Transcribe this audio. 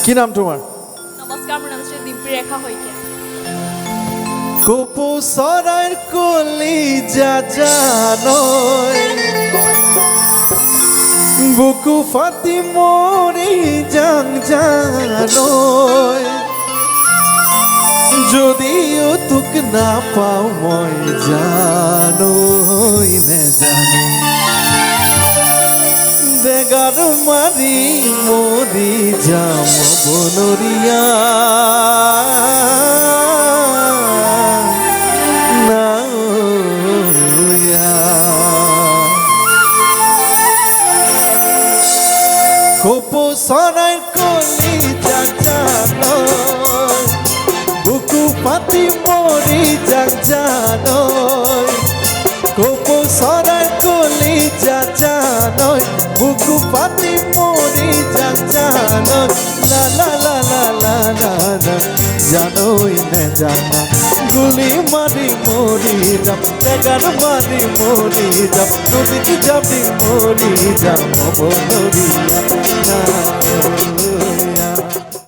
কি নাম তোমাৰ? নমস্কাৰ, মোৰ নাম শ্ৰী ডিম্পী ৰেখা শইকীয়া। কপৌ চৰাইৰ কলিজা জানৈ, বুকু ফাটি মৰি যাং জানৈ, যদিও তোক নাপাওঁ মই জানৈ নেজানো, দেগাৰ মাৰি মৰি যাম বনৰীয়া নাওয়া। কপৌ চৰাইৰ কলিজা জানৈ, বুকু ফাটি মৰি যাং জানৈ, কপৌ চৰাইৰ কলিজা জানৈ, বুকু ফাটি মৰি যাং জানৈ, লা লা লা লা লা লা লা, জানৈ নেজানা, গুলি মাৰি মৰি যাম, টেগাৰ মাৰি মৰি যাম, নদীত যাবি মৰি যাম বনৰীয়া।